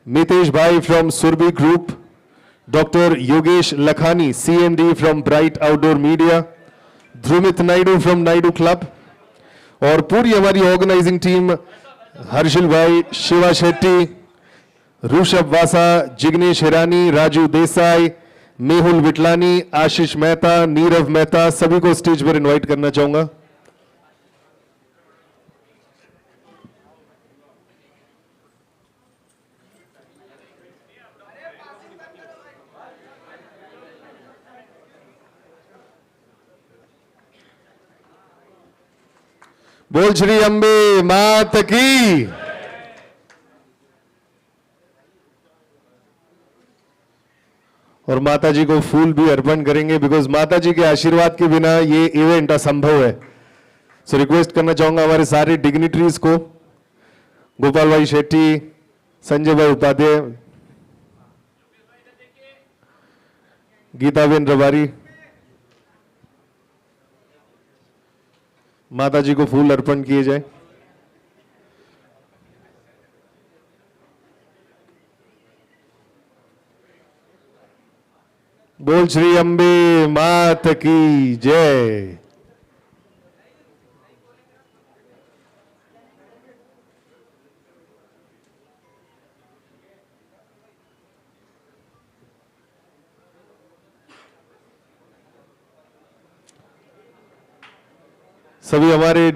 Mitesh Bhai from Surbi Group, Dr. Yogesh Lakhani, CMD from Bright Outdoor Media, Dhrumit Naidu from Naidu Club, और पूरी हमारी organising team Harsil भाई, शिवा शेट्टी, ऋषभ वासा, जिग्नेश हिरानी, राजू देसाई, मेहुल विटलानी, आशीष मेहता, नीरव मेहता, सभी को stage पर इनवाइट करना चाहूंगा। बोल श्री अंबे मात की। और माता जी को फूल भी अर्पण करेंगे, बिकॉज माता जी के आशीर्वाद के बिना ये इवेंट असंभव है। सो रिक्वेस्ट करना चाहूंगा हमारे सारे डिग्निटरीज को, गोपाल भाई शेट्टी, संजय भाई उपाध्याय, गीताबेन रबारी, माता जी को फूल अर्पण किए जाए। बोल श्री अंबे मात की जय। सभी हमारे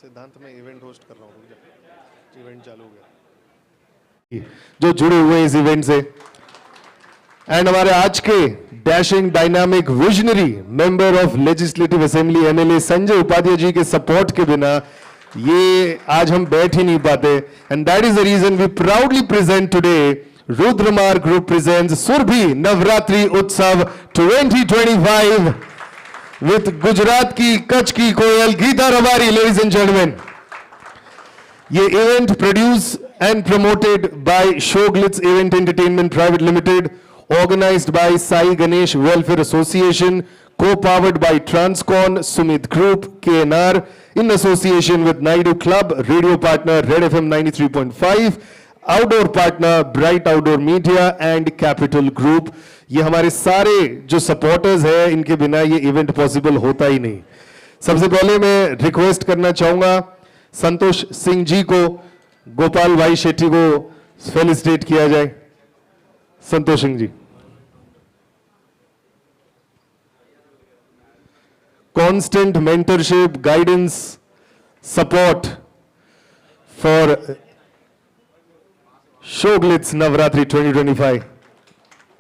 सिद्धांत में इवेंट होस्ट कर रहा हूँ, इवेंट चालू हो गया, जो जुड़े हुए हैं इस इवेंट से। एंड हमारे आज के dashing dynamic visionary member of legislative assembly MLA Sanjay Upadhyay ji के सपोर्ट के बिना ये आज हम बैठ ही नहीं पाते। And that is the reason we proudly present today Rudramar group presents Surabhi Navratri Utsav 2025 with Gujarat की कच्छ की कोयल Geeta Rabari. Ladies and gentleman, ये event produce and promoted by Showglitz event entertainment private limited, organized by Sai Ganesh Welfare Association, co-powered by Transcon, Sumit Group, KNR, in association with Naidu Club, radio partner Red FM 93.5, outdoor partner Bright Outdoor Media and Capital Group. ये हमारे सारे जो supporters हैं, इनके बिना ये event possible होता ही नहीं। सबसे पहले मैं रिक्वेस्ट करना चाहूंगा संतोष सिंह जी को, गोपाल भाई शेट्टी को फेलिसिटेट किया जाए। संतोष सिंह जी। Constant mentorship, guidance, support for Shoglitz Navratri 2025.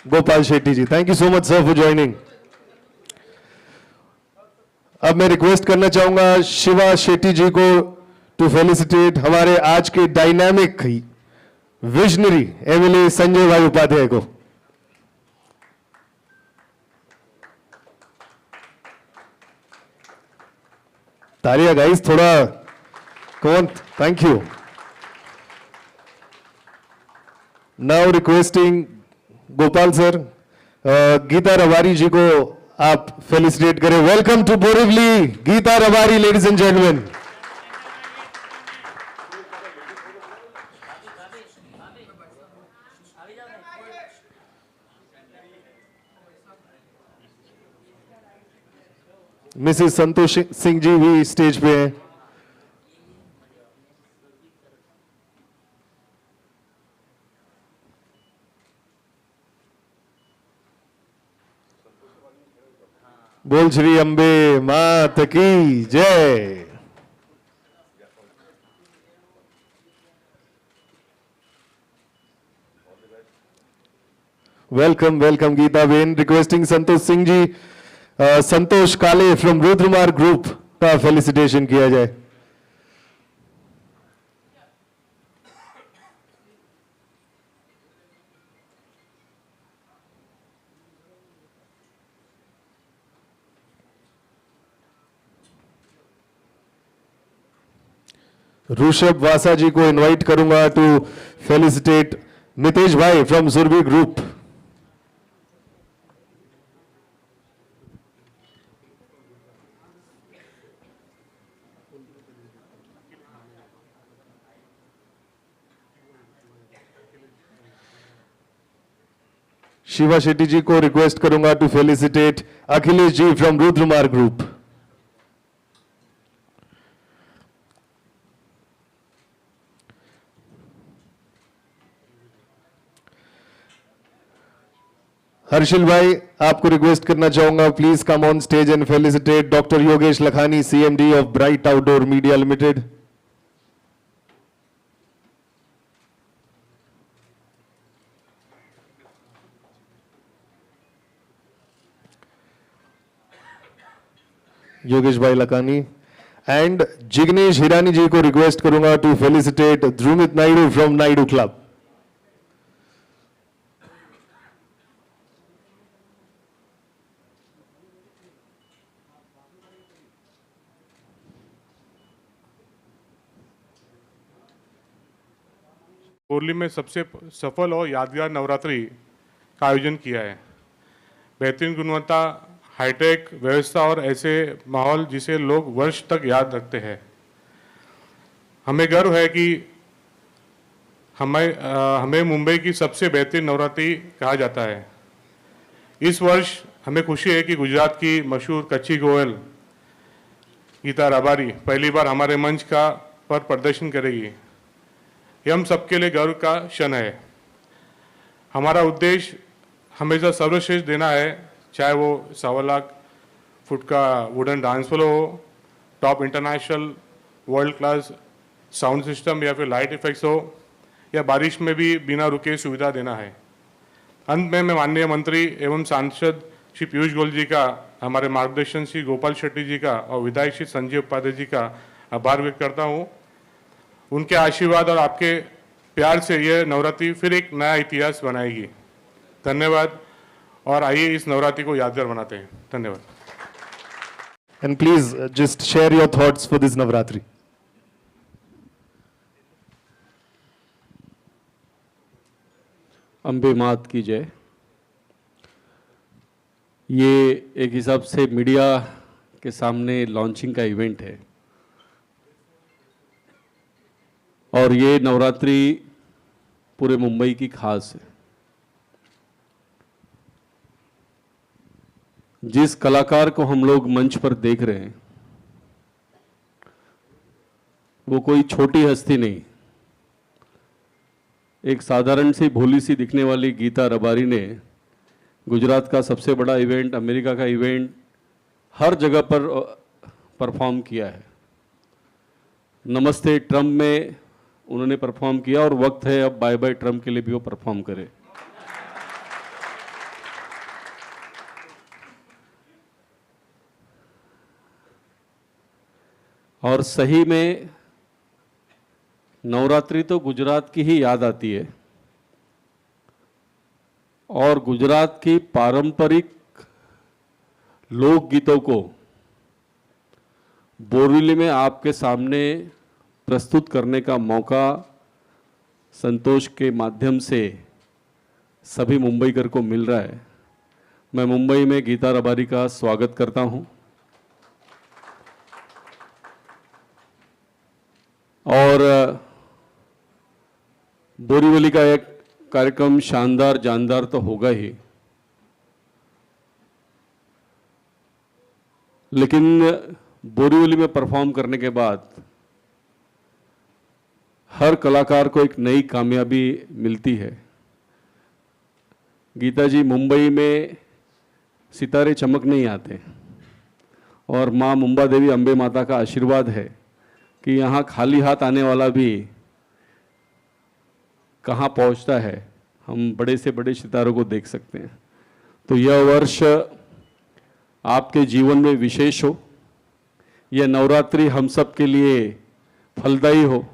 Gopal Shetty ji, thank you so much sir for joining. अब मैं रिक्वेस्ट करना चाहूंगा शिवा शेट्टी जी को टू फेलिसिटेट हमारे आज के डायनामिक विजनरी एमएलए संजय भाई उपाध्याय को। तालियां गाइस, थोड़ा कौन। Thank you. Now requesting Gopal sir, Geeta Rabari ji को आप फेलिसिटेट करें। Welcome to Borivali Geeta Rabari, ladies and gentleman. Mrs Santosh Singh ji भी स्टेज पे हैं। बोल श्री अंबे मात की जय। Welcome welcome Geeta ben. Requesting Santosh Singh ji, Santosh Kale from Rudramar group का फेलिसिटेशन किया जाए। ऋषभ वासा जी को इनवाइट करूंगा to felicitate Mitesh bhai from Surabhi group. Shiva Shetty ji को रिक्वेस्ट करूंगा to felicitate Akhilesh ji from Rudramar group. Harshil bhai, आपको रिक्वेस्ट करना चाहूंगा, please come on stage and felicitate doctor Yogesh Lakhani, CMD of bright outdoor media limited. Yogesh bhai Lakhani and Jignesh Hirani ji को रिक्वेस्ट करूंगा to felicitate Dhrumit Naidu from Naidu club. Borivali में सबसे सफल और यादगार नवरात्रि का आयोजन किया है। बेहतरीन गुणवत्ता, हाईटेक व्यवस्था और ऐसे माहौल जिसे लोग वर्ष तक याद रखते हैं। हमें गर्व है कि हमें मुंबई की सबसे बेहतरीन नवरात्रि कहा जाता है। इस वर्ष हमें खुशी है कि गुजरात की मशहूर कच्ची गोयल गीता रबारी पहली बार हमारे मंच पर प्रदर्शन करेगी। यह हम सबके लिए गर्व का क्षण है। हमारा उद्देश्य हमेशा सर्वश्रेष्ठ देना है, चाहे वो 1.25 लाख फुट का वुडन डांस फ्लोर हो, top international world class sound system या फिर लाइट इफेक्ट्स हो, या बारिश में भी बिना रुके सुविधा देना है। अंत में मैं माननीय मंत्री एवं सांसद श्री पीयूष गोयल जी का, हमारे मार्गदर्शन श्री गोपाल शेट्टी जी का और विधायक श्री संजय उपाध्याय जी का आभार व्यक्त करता हूँ। उनके आशीर्वाद और आपके प्यार से यह नवरात्रि फिर एक नया इतिहास बनाएगी। धन्यवाद, और आइए इस नवरात्रि को यादगार बनाते हैं। धन्यवाद। And please just share your thoughts for this Navratri. Ambe मात की जय। ये एक हिसाब से मीडिया के सामने लॉन्चिंग का इवेंट है, और ये नवरात्रि पूरे मुंबई की खास है। जिस कलाकार को हम लोग मंच पर देख रहे हैं वो कोई छोटी हस्ती नहीं, एक साधारण सी भोली सी दिखने वाली गीता रबारी ने गुजरात का सबसे बड़ा इवेंट, अमेरिका का इवेंट, हर जगह पर परफॉर्म किया है। नमस्ते ट्रम्प में उन्होंने परफॉर्म किया, और वक्त है अब बाय बाय ट्रम्प के लिए भी वो परफॉर्म करे। और सही में नवरात्रि तो गुजरात की ही याद आती है, और गुजरात की पारंपरिक लोकगीतों को बोरीवली में आपके सामने प्रस्तुत करने का मौका संतोष के माध्यम से सभी मुंबईकर को मिल रहा है। मैं मुंबई में गीता रबारी का स्वागत करता हूं, और बोरीवली का एक कार्यक्रम शानदार जानदार तो होगा ही, लेकिन बोरीवली में परफॉर्म करने के बाद हर कलाकार को एक नई कामयाबी मिलती है। गीता जी, मुंबई में सितारे चमक नहीं आते, और माँ मुंबा देवी अम्बे माता का आशीर्वाद है कि यहाँ खाली हाथ आने वाला भी कहाँ पहुँचता है। हम बड़े से बड़े सितारों को देख सकते हैं। तो यह वर्ष आपके जीवन में विशेष हो, यह नवरात्रि हम सब के लिए फलदायी हो।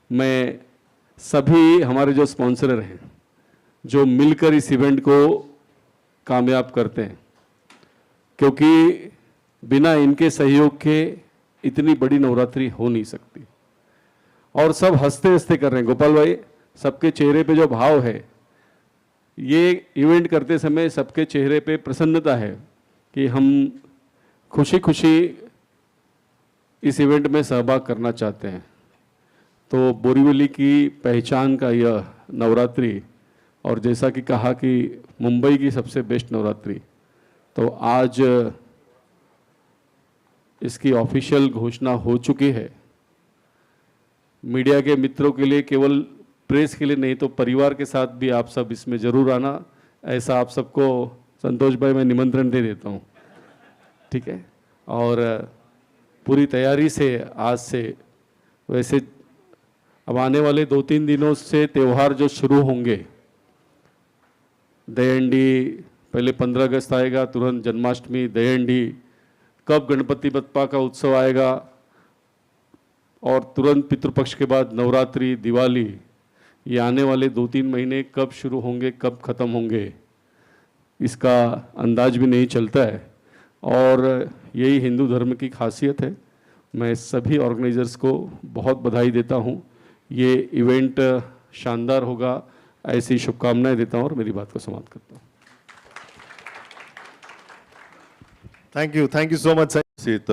मैं सभी हमारे जो स्पॉन्सरर हैं, जो मिलकर इस इवेंट को कामयाब करते हैं, क्योंकि बिना इनके सहयोग के इतनी बड़ी नवरात्रि हो नहीं सकती। और सब हंसते हंसते कर रहे हैं। गोपाल भाई, सबके चेहरे पे जो भाव है, ये इवेंट करते समय सबके चेहरे पे प्रसन्नता है कि हम खुशी खुशी इस इवेंट में सहभाग करना चाहते हैं। तो बोरीवली की पहचान का यह नवरात्रि और जैसा कि कहा कि मुंबई की सबसे बेस्ट नवरात्रि, तो आज इसकी ऑफिशियल घोषणा हो चुकी है। मीडिया के मित्रों के लिए, केवल प्रेस के लिए नहीं तो परिवार के साथ भी आप सब इसमें ज़रूर आना, ऐसा आप सबको संतोष भाई मैं निमंत्रण दे देता हूँ, ठीक है। और पूरी तैयारी से आज से, वैसे अब आने वाले 2-3 दिनों से त्यौहार जो शुरू होंगे, दहीहंडी, पहले 15 अगस्त आएगा, तुरंत जन्माष्टमी, दहीहंडी, कब गणपति बप्पा का उत्सव आएगा, और तुरंत पितृपक्ष के बाद नवरात्रि, दिवाली, ये आने वाले 2-3 महीने कब शुरू होंगे, कब ख़त्म होंगे, इसका अंदाज भी नहीं चलता है। और यही हिंदू धर्म की खासियत है। मैं सभी ऑर्गेनाइजर्स को बहुत बधाई देता हूँ। ये इवेंट शानदार होगा, ऐसी शुभकामनाएं देता हूँ और मेरी बात को समाप्त करता हूँ। Thank you so much sir. सीत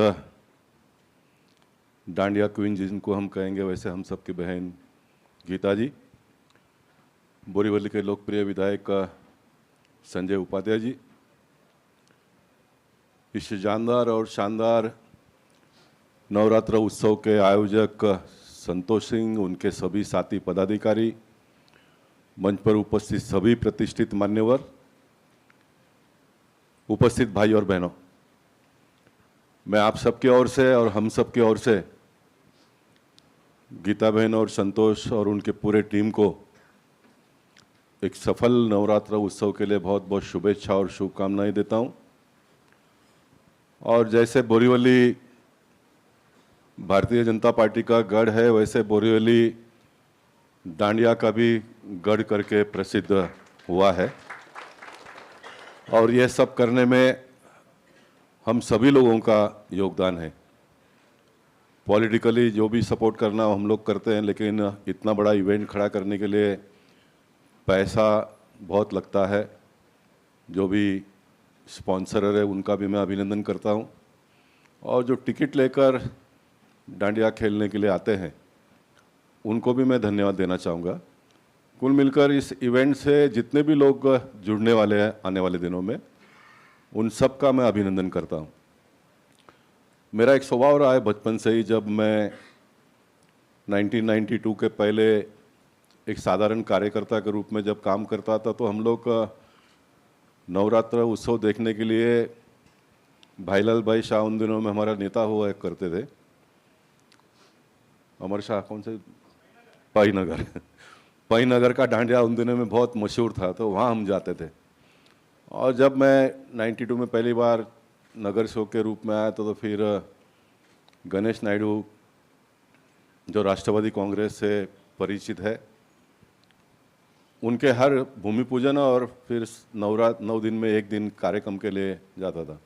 डांडिया क्वीन जिनको हम कहेंगे, वैसे हम सबकी बहन गीता जी, बोरीवली के लोकप्रिय विधायक संजय उपाध्याय जी, इस जानदार और शानदार नवरात्र उत्सव के आयोजक संतोष सिंह, उनके सभी साथी पदाधिकारी, मंच पर उपस्थित सभी प्रतिष्ठित मान्यवर, उपस्थित भाई और बहनों, मैं आप सबकी ओर से और हम सबकी ओर से गीता बहन और संतोष और उनके पूरे टीम को एक सफल नवरात्र उत्सव के लिए बहुत बहुत शुभेच्छा और शुभकामनाएं देता हूं। और जैसे बोरीवली भारतीय जनता पार्टी का गढ़ है, वैसे बोरीवली डांडिया का भी गढ़ करके प्रसिद्ध हुआ है। और यह सब करने में हम सभी लोगों का योगदान है। पॉलिटिकली जो भी सपोर्ट करना हम लोग करते हैं, लेकिन इतना बड़ा इवेंट खड़ा करने के लिए पैसा बहुत लगता है। जो भी स्पॉन्सर है उनका भी मैं अभिनंदन करता हूं, और जो टिकट लेकर डांडिया खेलने के लिए आते हैं उनको भी मैं धन्यवाद देना चाहूँगा। कुल मिलकर इस इवेंट से जितने भी लोग जुड़ने वाले हैं आने वाले दिनों में, उन सब का मैं अभिनंदन करता हूँ। मेरा एक स्वभाव रहा है बचपन से ही, जब मैं 1992 के पहले एक साधारण कार्यकर्ता के रूप में जब काम करता था, तो हम लोग नवरात्र उत्सव देखने के लिए भाईलाल भाई शाह उन दिनों में हमारा नेता हुआ करते थे। अमर शाह कौन से, पाईनगर पाईनगर का डांडिया उन दिनों में बहुत मशहूर था, तो वहाँ हम जाते थे। और जब मैं 92 में पहली बार नगर सेवक के रूप में आया तो फिर गणेश नायडू, जो राष्ट्रवादी कांग्रेस से परिचित है, उनके हर भूमि पूजन और फिर 9 दिन में एक दिन कार्यक्रम के लिए जाता था।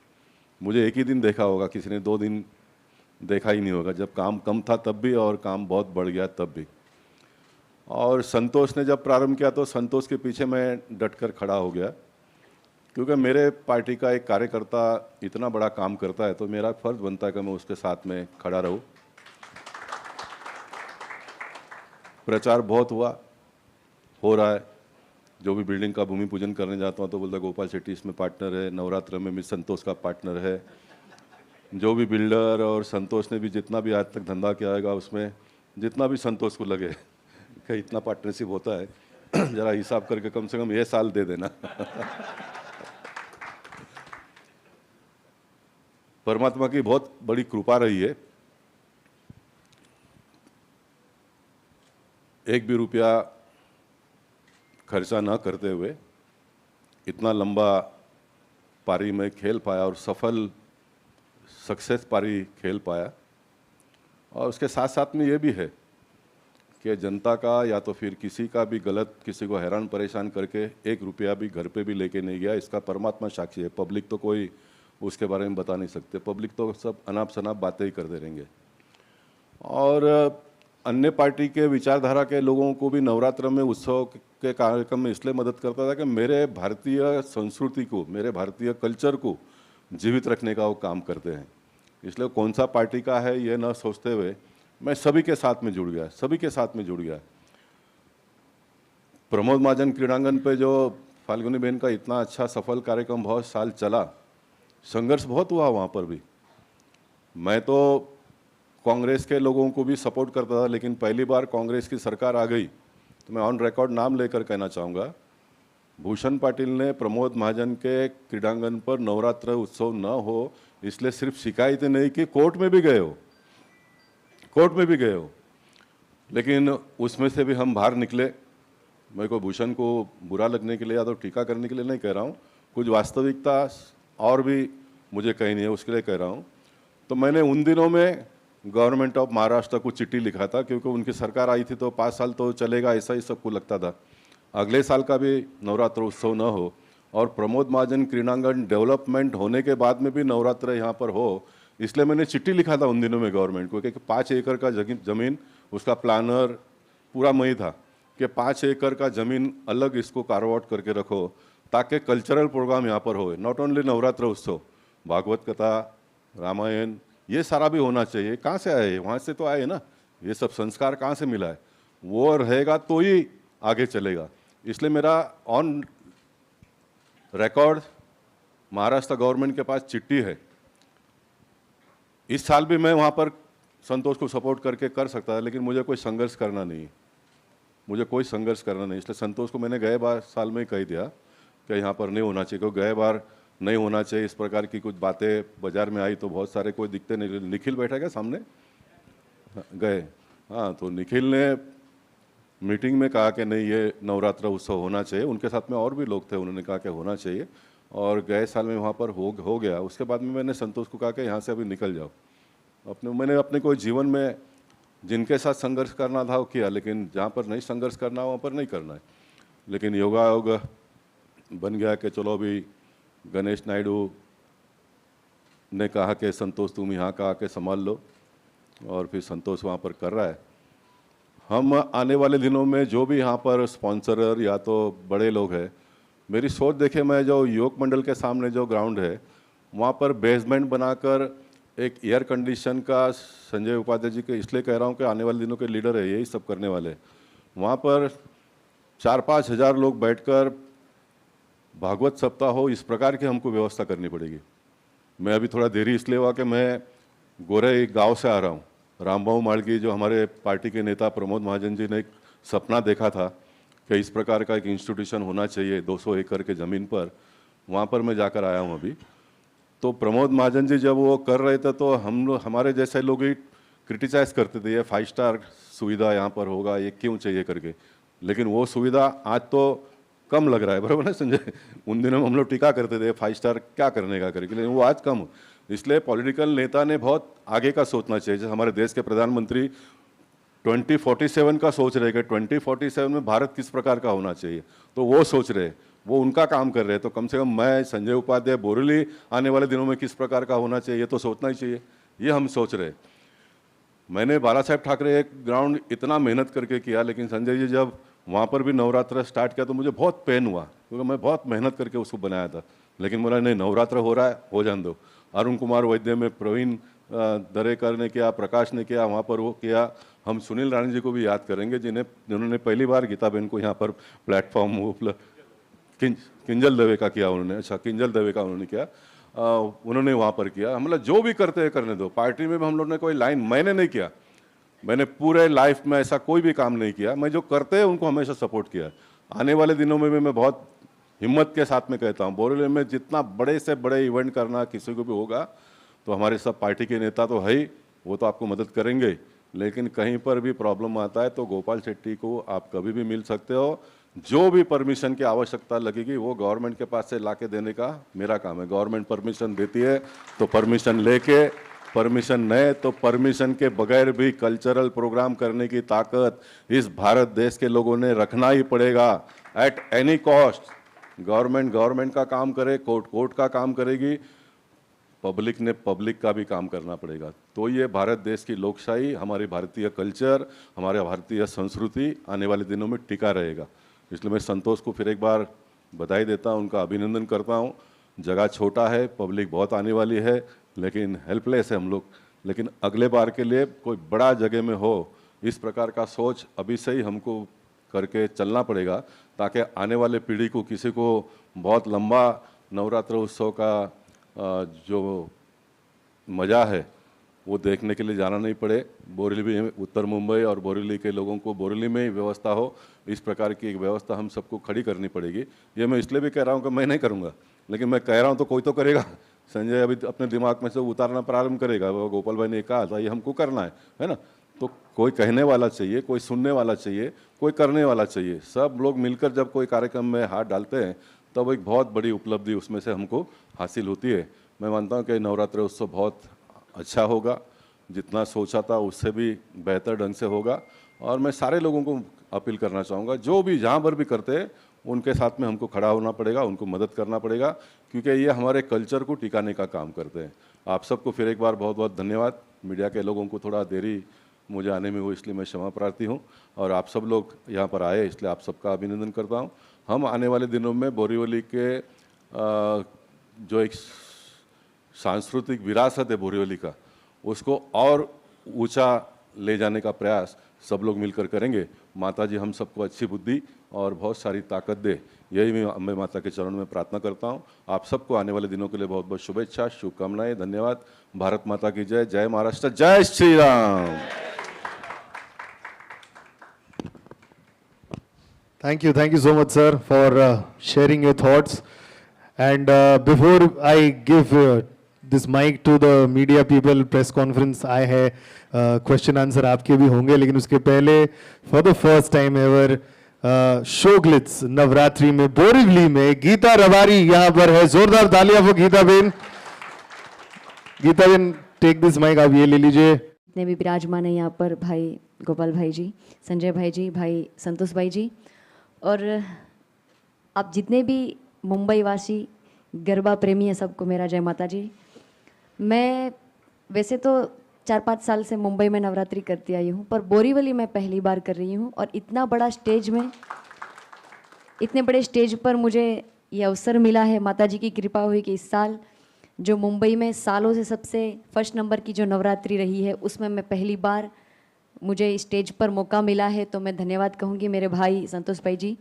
मुझे एक ही दिन देखा होगा, किसी ने 2 दिन देखा ही नहीं होगा, जब काम कम था तब भी और काम बहुत बढ़ गया तब भी। और संतोष ने जब प्रारंभ किया तो संतोष के पीछे मैं डटकर खड़ा हो गया, क्योंकि मेरे पार्टी का एक कार्यकर्ता इतना बड़ा काम करता है तो मेरा फर्ज बनता है कि मैं उसके साथ में खड़ा रहूं। प्रचार बहुत हुआ, हो रहा है। जो भी बिल्डिंग का भूमि पूजन करने जाता हूं तो बोलता गोपाल शेट्टी इसमें पार्टनर है, नवरात्र में मिस संतोष का पार्टनर है। जो भी बिल्डर और संतोष ने भी जितना भी आज तक धंधा किया होगा, उसमें जितना भी संतोष को लगे कि इतना पार्टनरशिप होता है, जरा हिसाब करके कम से कम ये साल दे देना। परमात्मा की बहुत बड़ी कृपा रही है, एक भी रुपया खर्चा ना करते हुए इतना लंबा पारी में खेल पाया और सफल सक्सेस पारी खेल पाया। और उसके साथ साथ में ये भी है कि जनता का या तो फिर किसी का भी गलत, किसी को हैरान परेशान करके 1 रुपया भी घर पे भी लेके नहीं गया। इसका परमात्मा साक्षी है। पब्लिक तो कोई उसके बारे में बता नहीं सकते, पब्लिक तो सब अनाप शनाप बातें ही करते रहेंगे। और अन्य पार्टी के विचारधारा के लोगों को भी नवरात्र में उत्सव के कार्यक्रम में इसलिए मदद करता था कि मेरे भारतीय संस्कृति को, मेरे भारतीय कल्चर को जीवित रखने का वो काम करते हैं। इसलिए कौन सा पार्टी का है ये न सोचते हुए मैं सभी के साथ में जुड़ गया, सभी के साथ में जुड़ गया। प्रमोद महाजन क्रीड़ांगन पे जो फाल्गुनी बेन का इतना अच्छा सफल कार्यक्रम बहुत साल चला, संघर्ष बहुत हुआ वहाँ पर भी। मैं तो कांग्रेस के लोगों को भी सपोर्ट करता था, लेकिन पहली बार कांग्रेस की सरकार आ गई तो मैं ऑन रिकॉर्ड नाम लेकर कहना चाहूँगा, भूषण पाटिल ने प्रमोद महाजन के क्रीड़ांगन पर नवरात्र उत्सव न हो इसलिए सिर्फ शिकायतें नहीं की, कोर्ट में भी गए हो, लेकिन उसमें से भी हम बाहर निकले। मैं को भूषण को बुरा लगने के लिए या तो टीका करने के लिए नहीं कह रहा हूँ, कुछ वास्तविकता और भी मुझे कहीं नहीं है उसके लिए कह रहा हूँ। तो मैंने उन दिनों में गवर्नमेंट ऑफ महाराष्ट्र को चिट्ठी लिखा था, क्योंकि उनकी सरकार आई थी तो 5 साल तो चलेगा ऐसा ही सबको लगता था, अगले साल का भी नवरात्र उत्सव न हो और प्रमोद महाजन क्रीड़ांगन डेवलपमेंट होने के बाद में भी नवरात्र यहाँ पर हो, इसलिए मैंने चिट्ठी लिखा था उन दिनों में गवर्नमेंट को कि 5 एकड़ का ज़मीन, उसका प्लानर पूरा मैं ही था कि 5 एकड़ का ज़मीन अलग इसको कार्व आउट करके रखो ताकि कल्चरल प्रोग्राम यहाँ पर हो, नॉट ओनली नवरात्र उत्सव, भागवत कथा, रामायण, ये सारा भी होना चाहिए। कहाँ से आए? वहाँ से तो आए ना, ये सब संस्कार कहाँ से मिला है? वो रहेगा तो ही आगे चलेगा। इसलिए मेरा ऑन रिकॉर्ड महाराष्ट्र गवर्नमेंट के पास चिट्ठी है। इस साल भी मैं वहाँ पर संतोष को सपोर्ट करके कर सकता था, लेकिन मुझे कोई संघर्ष करना नहीं, इसलिए संतोष को मैंने गए बार साल में ही कह दिया कि यहाँ पर नहीं होना चाहिए, क्योंकि गए बार नहीं होना चाहिए, इस प्रकार की कुछ बातें बाजार में आई तो बहुत सारे कोई दिखते नहीं। निखिल बैठा क्या सामने? गए, हाँ, तो निखिल ने मीटिंग में कहा कि नहीं ये नवरात्र उत्सव होना चाहिए, उनके साथ में और भी लोग थे, उन्होंने कहा कि होना चाहिए और गए साल में वहाँ पर हो गया। उसके बाद में मैंने संतोष को कहा कि यहाँ से अभी निकल जाओ। मैंने अपने कोई जीवन में जिनके साथ संघर्ष करना था वो किया, लेकिन जहाँ पर नहीं संघर्ष करना वहाँ पर नहीं करना है। लेकिन योगायोग बन गया कि चलो अभी गणेश नायडू ने कहा कि संतोष तुम यहाँ का आके संभाल लो, और फिर संतोष वहाँ पर कर रहा है। हम आने वाले दिनों में जो भी यहाँ पर स्पॉन्सरर या तो बड़े लोग हैं, मेरी सोच देखे, मैं जो योग मंडल के सामने जो ग्राउंड है वहाँ पर बेसमेंट बनाकर एक एयर कंडीशन का, संजय उपाध्याय जी के इसलिए कह रहा हूँ कि आने वाले दिनों के लीडर है, यही सब करने वाले, वहाँ पर 4-5 हज़ार लोग बैठकर भागवत सप्ताह हो, इस प्रकार की हमको व्यवस्था करनी पड़ेगी। मैं अभी थोड़ा देरी इसलिए हुआ कि मैं गोरे गांव से आ रहा हूँ। रामबाबू माड़गी जो हमारे पार्टी के नेता प्रमोद महाजन जी ने एक सपना देखा था कि इस प्रकार का एक इंस्टीट्यूशन होना चाहिए 200 एकड़ के ज़मीन पर, वहाँ पर मैं जाकर आया हूँ अभी। तो प्रमोद महाजन जी जब वो कर रहे थे तो हमारे जैसे लोग ही क्रिटिसाइज़ करते थे, ये 5 स्टार सुविधा यहाँ पर होगा, ये क्यों चाहिए करके। लेकिन वो सुविधा आज तो कम लग रहा है, बराबर ना संजय? उन दिनों हम लोग टीका करते थे 5 स्टार क्या करने का करके, लेकिन वो आज कम। इसलिए पॉलिटिकल नेता ने बहुत आगे का सोचना चाहिए। जैसे हमारे देश के प्रधानमंत्री 2047 का सोच रहे कि 2047 में भारत किस प्रकार का होना चाहिए, तो वो सोच रहे, वो उनका काम कर रहे हैं। तो कम से कम मैं, संजय उपाध्याय, बोरेली आने वाले दिनों में किस प्रकार का होना चाहिए ये तो सोचना ही चाहिए, ये हम सोच रहे। मैंने बाला साहेब ठाकरे एक ग्राउंड इतना मेहनत करके किया, लेकिन संजय जी जब वहाँ पर भी नवरात्र स्टार्ट किया तो मुझे बहुत पेन हुआ, क्योंकि मैं बहुत मेहनत करके उसको बनाया था। लेकिन बोला नहीं, नवरात्र हो रहा है, हो जाने दो। अरुण कुमार वैद्य में प्रवीण दरेकर ने किया, प्रकाश ने किया, वहाँ पर वो किया। हम सुनील राणी जी को भी याद करेंगे जिन्होंने पहली बार गीताबेन को यहाँ पर प्लेटफॉर्म किंजल दवे का किया उन्होंने, अच्छा किंजल दवे का उन्होंने किया, उन्होंने वहाँ पर किया। मतलब जो भी करते हैं करने दो। पार्टी में भी हम लोग ने कोई लाइन, मैंने नहीं किया, मैंने पूरे लाइफ में ऐसा कोई भी काम नहीं किया। मैं जो करते हैं उनको हमेशा सपोर्ट किया। आने वाले दिनों में भी मैं बहुत हिम्मत के साथ में कहता हूँ, बोरेली में जितना बड़े से बड़े इवेंट करना किसी को भी होगा तो हमारे सब पार्टी के नेता तो है ही, वो तो आपको मदद करेंगे। लेकिन कहीं पर भी प्रॉब्लम आता है तो गोपाल शेट्टी को आप कभी भी मिल सकते हो। जो भी परमिशन की आवश्यकता लगेगी वो गवर्नमेंट के पास से ला के देने का मेरा काम है। गवर्नमेंट परमिशन देती है तो परमिशन लेके, परमिशन नहीं तो परमिशन के बगैर भी कल्चरल प्रोग्राम करने की ताकत इस भारत देश के लोगों ने रखना ही पड़ेगा एट एनी कॉस्ट। गवर्नमेंट का काम करे, कोर्ट का काम करेगी, पब्लिक ने पब्लिक का भी काम करना पड़ेगा। तो ये भारत देश की लोकशाही, हमारी भारतीय कल्चर, हमारे भारतीय संस्कृति आने वाले दिनों में टिका रहेगा। इसलिए मैं संतोष को फिर एक बार बधाई देता हूँ, उनका अभिनंदन करता हूँ। जगह छोटा है, पब्लिक बहुत आने वाली है, लेकिन हेल्पलेस है हम लोग। लेकिन अगले बार के लिए कोई बड़ा जगह में हो, इस प्रकार का सोच अभी से ही हमको करके चलना पड़ेगा, ताकि आने वाले पीढ़ी को, किसी को बहुत लंबा नवरात्र उत्सव का जो मज़ा है वो देखने के लिए जाना नहीं पड़े। बोरीवली में, उत्तर मुंबई और बोरीवली के लोगों को बोरीवली में ही व्यवस्था हो, इस प्रकार की एक व्यवस्था हम सबको खड़ी करनी पड़ेगी। ये मैं इसलिए भी कह रहा हूँ कि मैं नहीं करूँगा, लेकिन मैं कह रहा हूँ तो कोई तो करेगा। संजय अभी अपने दिमाग में से उतारना प्रारंभ करेगा, वो गोपाल भाई ने कहा था ये हमको करना है ना। तो कोई कहने वाला चाहिए, कोई सुनने वाला चाहिए, कोई करने वाला चाहिए। सब लोग मिलकर जब कोई कार्यक्रम में हाथ डालते हैं तब एक बहुत बड़ी उपलब्धि उसमें से हमको हासिल होती है। मैं मानता हूँ कि नवरात्र उत्सव बहुत अच्छा होगा, जितना सोचा था उससे भी बेहतर ढंग से होगा। और मैं सारे लोगों को अपील करना चाहूँगा, जो भी जहाँ पर भी करते हैं उनके साथ में हमको खड़ा होना पड़ेगा, उनको मदद करना पड़ेगा, क्योंकि ये हमारे कल्चर को टिकाने का काम करते हैं। आप सबको फिर एक बार बहुत बहुत धन्यवाद। मीडिया के लोगों को थोड़ा देरी मुझे आने में हुई, इसलिए मैं क्षमा प्रार्थी हूँ। और आप सब लोग यहाँ पर आए, इसलिए आप सबका अभिनंदन करता हूँ। हम आने वाले दिनों में बोरीवली के जो एक सांस्कृतिक विरासत है बोरीवली का, उसको और ऊंचा ले जाने का प्रयास सब लोग मिलकर करेंगे। माता जी हम सबको अच्छी बुद्धि और बहुत सारी ताकत दे, यही मैं अम्बे माता के चरणों में प्रार्थना करता हूँ। आप सबको आने वाले दिनों के लिए बहुत बहुत शुभेच्छा, शुभकामनाएं, धन्यवाद। भारत माता की जय। जय महाराष्ट्र, जय Shri Ram. Thank you so much, sir, for sharing your thoughts. And before I give this mic to the media people, press conference, I है question answer आपके भी होंगे, लेकिन उसके पहले for the first time ever शोग्लिट्स Navratri में बोरीवली में गीता रबारी यहाँ पर है। जोरदार तालियां for Geeta ben. Geeta ben, take this mic, आप ये ले लीजिए। जितने भी विराजमान है यहाँ पर, भाई गोपाल भाई जी, संजय भाई जी, भाई संतोष भाई जी, और आप जितने भी मुंबई वासी गरबा प्रेमी हैं, सबको मेरा जय माता जी। मैं वैसे तो 4-5 साल से मुंबई में नवरात्रि करती आई हूँ, पर बोरीवली मैं पहली बार कर रही हूँ, और इतना बड़ा स्टेज में, इतने बड़े स्टेज पर मुझे ये अवसर मिला है। माता जी की कृपा हुई कि इस साल जो मुंबई में सालों से सबसे फर्स्ट नंबर की जो नवरात्रि रही है, उसमें मैं पहली बार मुझे स्टेज पर मौका मिला है। तो मैं धन्यवाद कहूँगी मेरे भाई संतोष भाई जी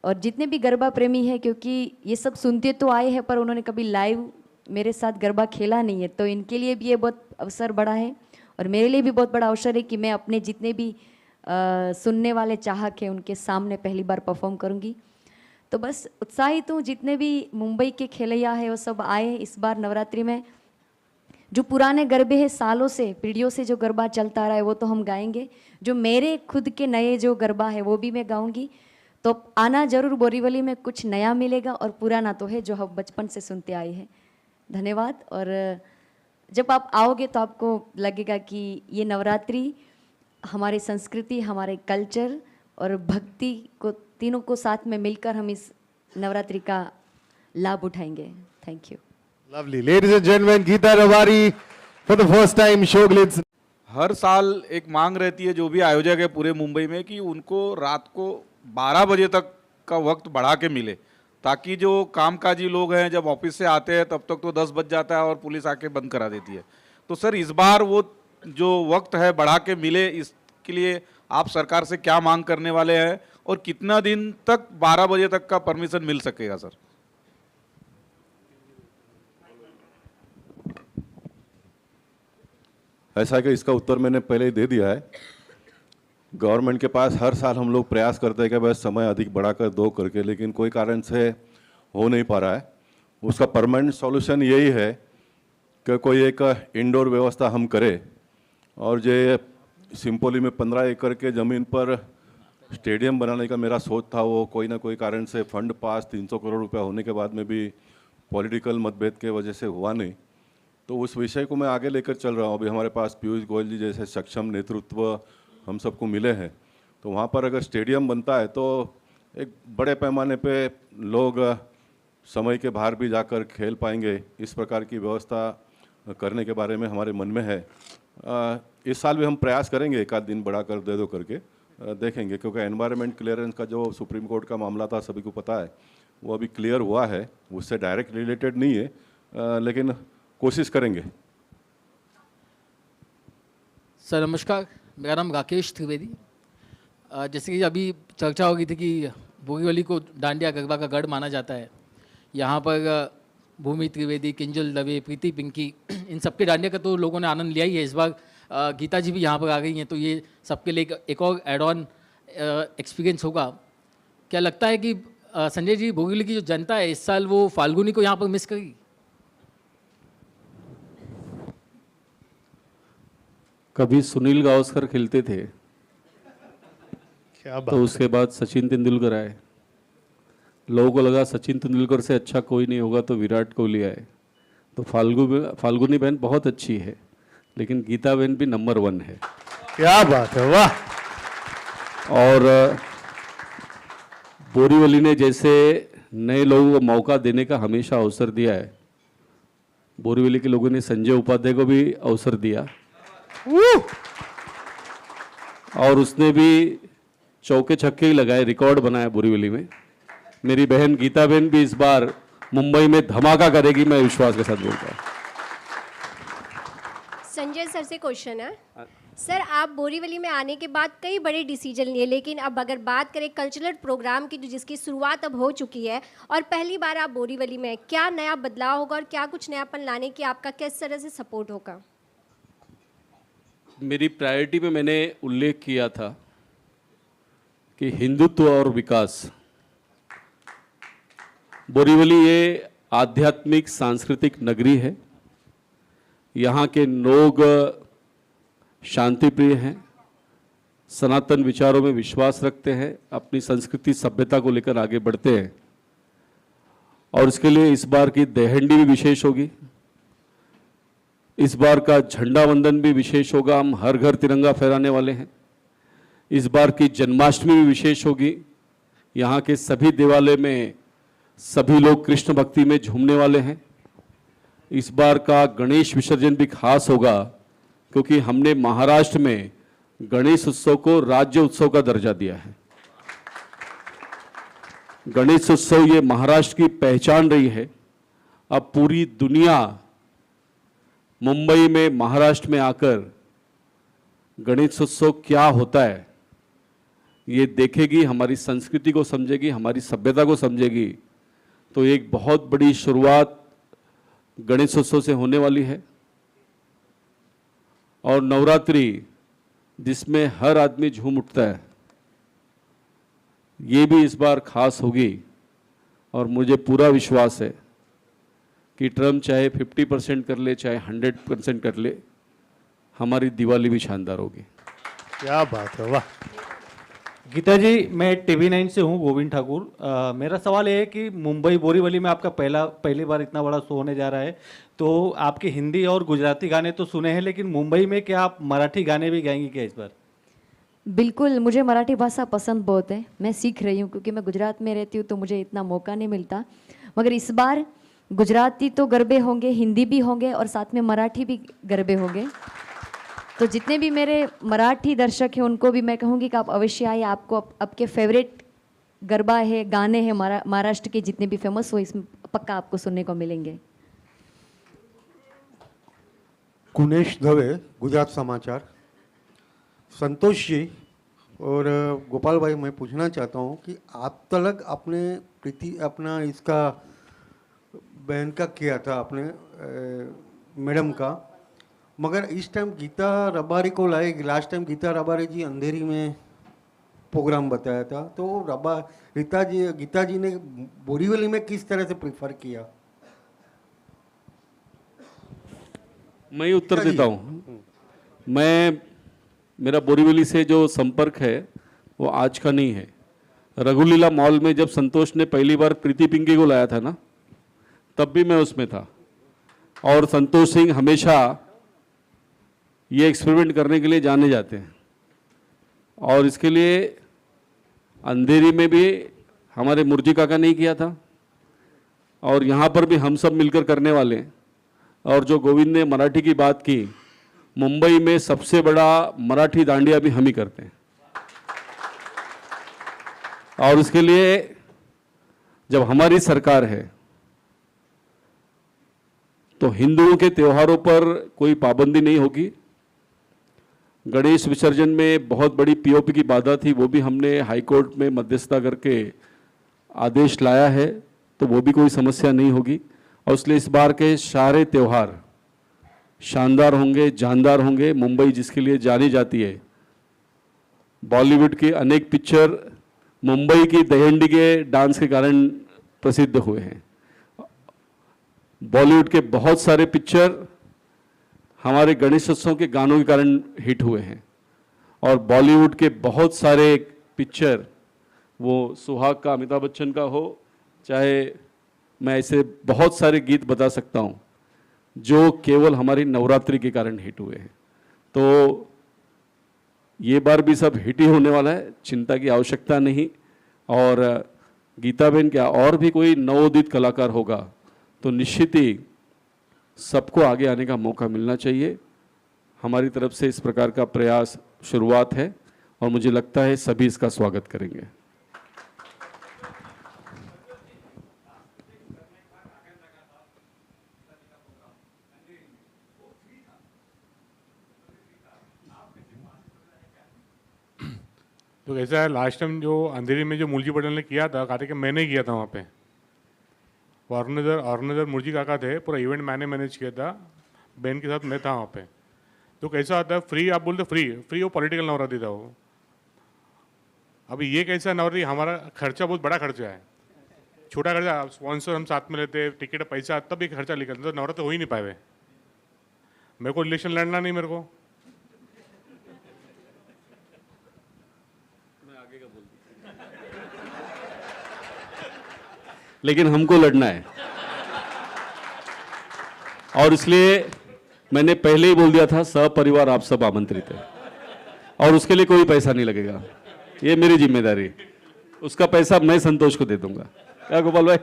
और जितने भी गरबा प्रेमी हैं, क्योंकि ये सब सुनते तो आए हैं पर उन्होंने कभी लाइव मेरे साथ गरबा खेला नहीं है, तो इनके लिए भी ये बहुत अवसर बड़ा है और मेरे लिए भी बहुत बड़ा अवसर है कि मैं अपने जितने भी सुनने वाले चाहक हैं उनके सामने पहली बार परफॉर्म करूँगी। तो बस उत्साहित हूँ। जितने भी मुंबई के खेलैया हैं वो सब आए इस बार नवरात्रि में। जो पुराने गरबे हैं, सालों से पीढ़ियों से जो गरबा चलता आ रहा है वो तो हम गाएंगे, जो मेरे खुद के नए जो गरबा है वो भी मैं गाऊंगी। तो आना जरूर, बोरीवली में कुछ नया मिलेगा और पुराना तो है जो हम बचपन से सुनते आए हैं। धन्यवाद। और जब आप आओगे तो आपको लगेगा कि ये नवरात्रि हमारी संस्कृति, हमारे कल्चर और भक्ति को तीनों को साथ में मिलकर हम इस नवरात्रि का लाभ उठाएंगे। Thank you. Lovely. Ladies and gentlemen, Geeta Rawari for the first time Shoglitz. हर साल एक मांग रहती है जो भी आयोजक है पूरे मुंबई में कि उनको रात को 12 बजे तक का वक्त बढ़ा के मिले, ताकि जो कामकाजी लोग हैं जब ऑफिस से आते हैं तब तक तो 10 बज जाता है और पुलिस आके बंद करा देती है। तो सर इस बार वो जो वक्त है बढ़ा के मिले, इसके लिए आप सरकार से क्या मांग करने वाले हैं और कितना दिन तक 12 बजे तक का परमिशन मिल सकेगा सर? ऐसा कि इसका उत्तर मैंने पहले ही दे दिया है। गवर्नमेंट के पास हर साल हम लोग प्रयास करते हैं कि बस समय अधिक बढ़ाकर दो करके, लेकिन कोई कारण से हो नहीं पा रहा है। उसका परमानेंट सॉल्यूशन यही है कि कोई एक इंडोर व्यवस्था हम करें। और जो सिंपोली में 15 एकड़ के ज़मीन पर स्टेडियम बनाने का मेरा सोच था, वो कोई ना कोई कारण से फंड पास 300 करोड़ रुपया होने के बाद में भी पॉलिटिकल मतभेद के वजह से हुआ नहीं। तो उस विषय को मैं आगे लेकर चल रहा हूँ। अभी हमारे पास पीयूष गोयल जी जैसे सक्षम नेतृत्व हम सबको मिले हैं, तो वहाँ पर अगर स्टेडियम बनता है तो एक बड़े पैमाने पे लोग समय के बाहर भी जाकर खेल पाएंगे। इस प्रकार की व्यवस्था करने के बारे में हमारे मन में है। इस साल भी हम प्रयास करेंगे, एक आध दिन बढ़ाकर दे दो करके देखेंगे, क्योंकि एनवायरनमेंट क्लियरेंस का जो सुप्रीम कोर्ट का मामला था सभी को पता है, वो अभी क्लियर हुआ है, उससे डायरेक्ट रिलेटेड नहीं है, लेकिन कोशिश करेंगे। सर नमस्कार, मेरा नाम राकेश त्रिवेदी। जैसे कि अभी चर्चा हो गई थी कि बोरीवली को डांडिया गरबा का गढ़ माना जाता है। यहाँ पर भूमि त्रिवेदी, किंजल दवे, प्रीति पिंकी इन सबके डांडिया का तो लोगों ने आनंद लिया ही है। इस बार गीता जी भी यहाँ पर आ गई हैं, तो ये सबके लिए एक और एड ऑन एक्सपीरियंस होगा। क्या लगता है कि संजय जी, बोरीवली की जो जनता है इस साल वो फाल्गुनी को यहाँ पर मिस करेगी? कभी सुनील गावस्कर खेलते थे, क्या तो बात उसके बाद सचिन तेंदुलकर आए। लोगों को लगा सचिन तेंदुलकर से अच्छा कोई नहीं होगा, तो विराट कोहली आए। तो फाल्गुनी बहन बहुत अच्छी है, लेकिन गीता बहन भी नंबर 1 है। क्या बात है, वाह। और बोरीवली ने जैसे नए लोगों को मौका देने का हमेशा अवसर दिया है, बोरीवली के लोगों ने संजय उपाध्याय को भी अवसर दिया, और उसने भी चौके छक्के ही लगाए, रिकॉर्ड बनाया बोरीवली में। मेरी बहन गीता बहन भी इस बार मुंबई में धमाका करेगी, मैं विश्वास के साथ बोलता हूँ। संजय सर से क्वेश्चन है। सर, आप बोरीवली में आने के बाद कई बड़े डिसीजन लिए, लेकिन अब अगर बात करें कल्चरल प्रोग्राम की, जिसकी शुरुआत अब हो चुकी है और पहली बार आप बोरीवली में, क्या नया बदलाव होगा और क्या कुछ नयापन लाने की आपका किस तरह से सपोर्ट होगा? मेरी प्रायोरिटी में मैंने उल्लेख किया था कि हिंदुत्व और विकास। बोरीवली ये आध्यात्मिक सांस्कृतिक नगरी है। यहाँ के लोग शांति प्रिय हैं, सनातन विचारों में विश्वास रखते हैं, अपनी संस्कृति सभ्यता को लेकर आगे बढ़ते हैं, और इसके लिए इस बार की दहंडी भी विशेष होगी। इस बार का झंडा वंदन भी विशेष होगा, हम हर घर तिरंगा फहराने वाले हैं। इस बार की जन्माष्टमी भी विशेष होगी। यहाँ के सभी देवालय में सभी लोग कृष्ण भक्ति में झूमने वाले हैं। इस बार का गणेश विसर्जन भी खास होगा, क्योंकि हमने महाराष्ट्र में गणेश उत्सव को राज्य उत्सव का दर्जा दिया है। गणेश उत्सव ये महाराष्ट्र की पहचान रही है। अब पूरी दुनिया मुंबई में, महाराष्ट्र में आकर गणेश उत्सव क्या होता है ये देखेगी, हमारी संस्कृति को समझेगी, हमारी सभ्यता को समझेगी। तो एक बहुत बड़ी शुरुआत गणेशोत्सव से होने वाली है। और नवरात्रि जिसमें हर आदमी झूम उठता है, ये भी इस बार खास होगी। और मुझे पूरा विश्वास है कि ट्रम्प चाहे 50% कर ले, चाहे 100% कर ले, हमारी दिवाली भी शानदार होगी। क्या बात है, वाह। गीता जी, मैं TV9 से हूँ, गोविंद ठाकुर। मेरा सवाल ये है कि मुंबई बोरीवली में आपका पहली बार इतना बड़ा शो होने जा रहा है, तो आपके हिंदी और गुजराती गाने तो सुने हैं, लेकिन मुंबई में क्या आप मराठी गाने भी गाएंगे क्या इस बार? बिल्कुल, मुझे मराठी भाषा पसंद बहुत है। मैं सीख रही हूँ, क्योंकि मैं गुजरात में रहती हूँ, तो मुझे इतना मौका नहीं मिलता। मगर इस बार गुजराती तो गरबे होंगे, हिंदी भी होंगे, और साथ में मराठी भी गरबे होंगे। तो जितने भी मेरे मराठी दर्शक हैं उनको भी मैं कहूँगी कि आप अवश्य आइए। आपको आपके फेवरेट गरबा है, गाने हैं महाराष्ट्र के जितने भी फेमस, वो इसमें पक्का आपको सुनने को मिलेंगे। कुनेश दवे, गुजरात समाचार। संतोष जी और गोपाल भाई, मैं पूछना चाहता हूँ कि आप तक अपना इसका बहन का किया था आपने, मैडम का, मगर इस टाइम गीता रबारी को लाएगी। लास्ट टाइम गीता रबारी जी अंधेरी में प्रोग्राम बताया था, तो गीता जी ने बोरीवली में किस तरह से प्रीफर किया? मैं उत्तर देता हूँ। मेरा बोरीवली से जो संपर्क है वो आज का नहीं है। रघुलीला मॉल में जब संतोष ने पहली बार प्रीति पिंकी को लाया था ना, तब भी मैं उसमें था। और संतोष सिंह हमेशा ये एक्सपेरिमेंट करने के लिए जाने जाते हैं, और इसके लिए अंधेरी में भी हमारे मुर्जी काका ने किया था, और यहाँ पर भी हम सब मिलकर करने वाले हैं। और जो गोविंद ने मराठी की बात की, मुंबई में सबसे बड़ा मराठी दांडिया भी हम ही करते हैं। और उसके लिए जब हमारी सरकार है तो हिंदुओं के त्योहारों पर कोई पाबंदी नहीं होगी। गणेश विसर्जन में बहुत बड़ी पीओपी की बाधा थी, वो भी हमने हाई कोर्ट में मध्यस्थता करके आदेश लाया है, तो वो भी कोई समस्या नहीं होगी। और इसलिए इस बार के सारे त्यौहार शानदार होंगे, जानदार होंगे। मुंबई जिसके लिए जानी जाती है, बॉलीवुड की अनेक पिक्चर मुंबई की दहीहंडी के डांस के कारण प्रसिद्ध हुए हैं। बॉलीवुड के बहुत सारे पिक्चर हमारे गणेशोत्सव के गानों के कारण हिट हुए हैं, और बॉलीवुड के बहुत सारे पिक्चर, वो सुहाग का अमिताभ बच्चन का हो, चाहे मैं ऐसे बहुत सारे गीत बता सकता हूँ जो केवल हमारी नवरात्रि के कारण हिट हुए हैं। तो ये बार भी सब हिट ही होने वाला है, चिंता की आवश्यकता नहीं। और गीता बहन क्या और भी कोई नवोदित कलाकार होगा तो निश्चित ही सबको आगे आने का मौका मिलना चाहिए। हमारी तरफ से इस प्रकार का प्रयास शुरुआत है और मुझे लगता है सभी इसका स्वागत करेंगे। तो ऐसा है, लास्ट टाइम जो अंधेरी में जो मुरजी पटेल ने किया था, कहा था कि मैंने किया था वहाँ पे। ऑर्गेनाइजर मुरजी काका थे, पूरा इवेंट मैंने मैनेज किया था, बहन के साथ मैं था वहाँ पे। तो कैसा होता है, फ्री आप बोलते फ्री वो पॉलिटिकल नवरात्रि था वो। अभी ये कैसा नवरात्रि, हमारा खर्चा बहुत बड़ा खर्चा है, छोटा खर्चा, स्पॉन्सर हम साथ में लेते, टिकट पैसा, तब भी खर्चा निकलता, तो नवरात्रि हो ही नहीं पाए। मेरे को इलेक्शन लड़ना नहीं, मेरे को लेकिन हमको लड़ना है, और इसलिए मैंने पहले ही बोल दिया था सपरिवार आप सब आमंत्रित है, और उसके लिए कोई पैसा नहीं लगेगा, ये मेरी जिम्मेदारी। उसका पैसा मैं संतोष को दे दूंगा। क्या गोपाल भाई?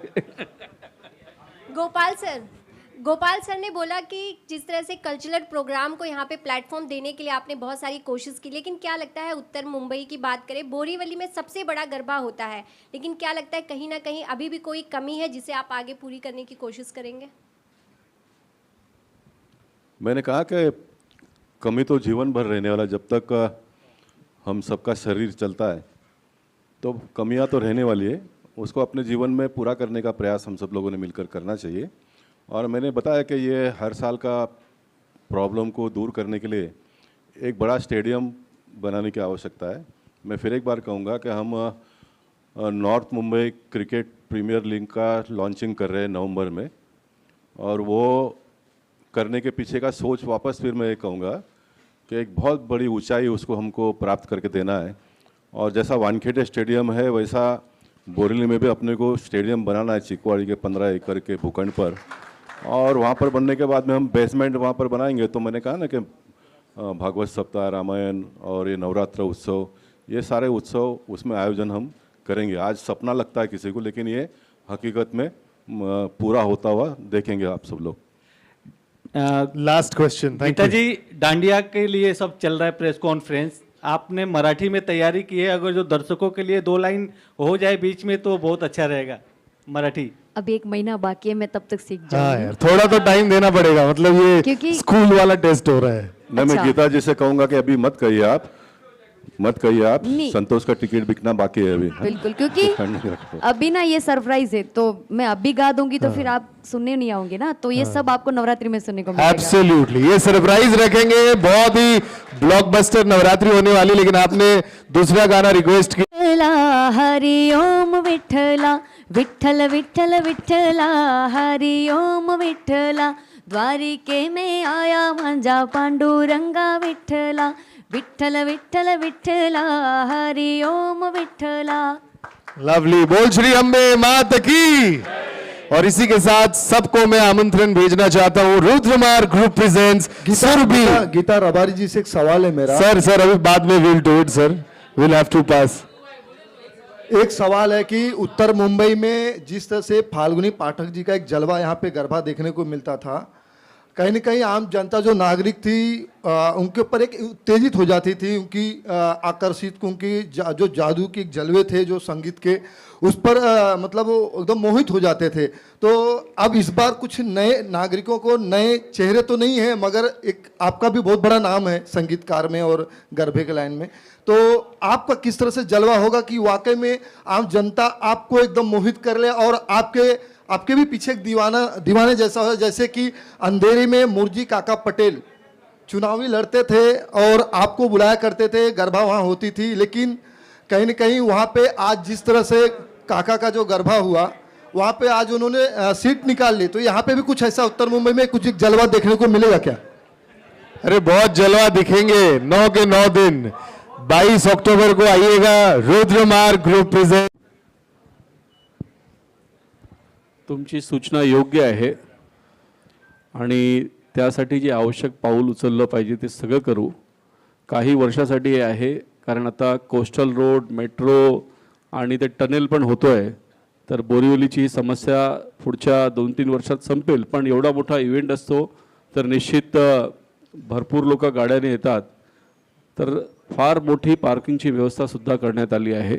गोपाल सर ने बोला कि जिस तरह से कल्चरल प्रोग्राम को यहाँ पे प्लेटफॉर्म देने के लिए आपने बहुत सारी कोशिश की, लेकिन क्या लगता है, उत्तर मुंबई की बात करें, बोरीवली में सबसे बड़ा गरबा होता है, लेकिन क्या लगता है कहीं ना कहीं अभी भी कोई कमी है जिसे आप आगे पूरी करने की कोशिश करेंगे? मैंने कहा कि कमी तो जीवन भर रहने वाला, जब तक हम सबका शरीर चलता है तो कमियां तो रहने वाली है, उसको अपने जीवन में पूरा करने का प्रयास हम सब लोगों ने मिलकर करना चाहिए। और मैंने बताया कि ये हर साल का प्रॉब्लम को दूर करने के लिए एक बड़ा स्टेडियम बनाने की आवश्यकता है। मैं फिर एक बार कहूँगा कि हम north Mumbai cricket premier league का लॉन्चिंग कर रहे हैं नवंबर में, और वो करने के पीछे का सोच वापस फिर मैं ये कहूँगा कि एक बहुत बड़ी ऊंचाई उसको हमको प्राप्त करके देना है। और जैसा वानखेड़े स्टेडियम है, वैसा बोरीवली में भी अपने को स्टेडियम बनाना है, चिकवाड़ी के 15 एकड़ के भूखंड पर। और वहाँ पर बनने के बाद में हम बेसमेंट वहाँ पर बनाएंगे। तो मैंने कहा ना कि भागवत सप्ताह, रामायण और ये नवरात्र उत्सव, ये सारे उत्सव उसमें आयोजन हम करेंगे। आज सपना लगता है किसी को, लेकिन ये हकीकत में पूरा होता हुआ देखेंगे आप सब लोग। Last question. गीता जी, डांडिया के लिए सब चल रहा है प्रेस कॉन्फ्रेंस, आपने मराठी में तैयारी की है, अगर जो दर्शकों के लिए 2 लाइन हो जाए बीच में तो बहुत अच्छा रहेगा। मराठी अब 1 महीना बाकी है, मैं तब तक सीख हाँ जाऊंगी। यार, थोड़ा तो टाइम देना पड़ेगा, मतलब ये क्योंकि- स्कूल वाला टेस्ट हो रहा है। मैं अच्छा। गीता जी से कहूँगा कि अभी मत कहिए आप, नहीं। संतोष का टिकट बिकना बाकी है अभी। बिल्कुल, क्योंकि अभी ना ये सरप्राइज है, तो मैं अभी गा दूंगी तो फिर आप सुनने नहीं आओगे ना, तो ये सब आपको नवरात्रि में सुनने को मिलेगा। एब्सोल्युटली, ये सरप्राइज रखेंगे, बहुत ही ब्लॉकबस्टर नवरात्रि होने वाली। लेकिन आपने दूसरा गाना रिक्वेस्ट किया, हरि ओम विठला विठ्ठल विठ्ठल विठ्ठला, हरि ओम विठ्ठला, द्वारिके में आया माझा पांडुरंगा विठ्ठला, विठ्ठल विठ्ठल विठ्ठला, हरि ओम विठ्ठला। लवली, बोल श्री अम्बे मात की। और इसी के साथ सबको मैं आमंत्रण भेजना चाहता हूँ, रुद्रमार्ग ग्रुप प्रेजेंट्स सुरभि। गीता रबारी जी से एक सवाल है मेरा। सर अभी बाद में will do it sir, will have to pass. एक सवाल है कि उत्तर मुंबई में जिस तरह से फाल्गुनी पाठक जी का एक जलवा यहाँ पे गरबा देखने को मिलता था, कहीं न कहीं आम जनता जो नागरिक थी उनके ऊपर एक उत्तेजित हो जाती थी, उनकी आकर्षित, उनकी जो जादू के जलवे थे जो संगीत के, उस पर मतलब वो एकदम मोहित हो जाते थे। तो अब इस बार कुछ नए नागरिकों को, नए चेहरे तो नहीं है मगर एक आपका भी बहुत बड़ा नाम है संगीतकार में और गरबे के लाइन में, तो आपका किस तरह से जलवा होगा कि वाकई में आम जनता आपको एकदम मोहित कर ले और आपके भी पीछे एक दीवाने जैसा हो, जैसे कि अंधेरी में मुर्जी काका पटेल चुनावी लड़ते थे और आपको बुलाया करते थे, गरबा वहाँ होती थी, लेकिन कहीं न कहीं वहाँ पे आज जिस तरह से काका का जो गरबा हुआ वहाँ पे आज उन्होंने सीट निकाल ली, तो यहाँ पे भी कुछ ऐसा उत्तर मुंबई में कुछ एक जलवा देखने को मिलेगा क्या? अरे बहुत जलवा दिखेंगे 9 के 9 दिन। 22 अक्टोबर को आइएगा, रुद्रमार्ग ग्रुप प्रेजेंट। तुमची सूचना योग्य आहे आणि त्यासाठी जे आवश्यक पाऊल उचललं पाहिजे ते सगळं करू। काही वर्षासाठी हे आहे, कारण आता कोस्टल रोड, मेट्रो आणि ते टनेल पण होतोय, तर बोरिवलीची ही समस्या पुढच्या 2-3 वर्षात संपेल। पण एवढा मोठा इव्हेंट असतो तर निश्चित भरपूर लोक गाड्याने येतात, तर फार मोठी पार्किंगची व्यवस्था सुद्धा करण्यात आली आहे।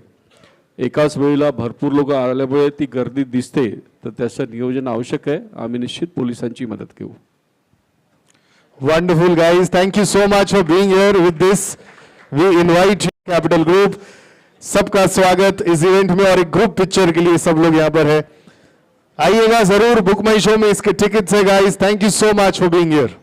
एकाच वेळेला भरपूर लोक आल्यामुळे ती गर्दी दिसते, तर त्याचं नियोजन आवश्यक आहे। आम्ही निश्चित पोलिसांची मदत घेऊ। Wonderful guys, thank you so much for being here with this. We invite capital group, सबका स्वागत इस इवेंट में और एक ग्रुप पिक्चर के लिए सब लोग यहाँ पर है। आइएगा जरूर, बुक माई शो में इसके टिकट्स है guys. Thank you so much for being here.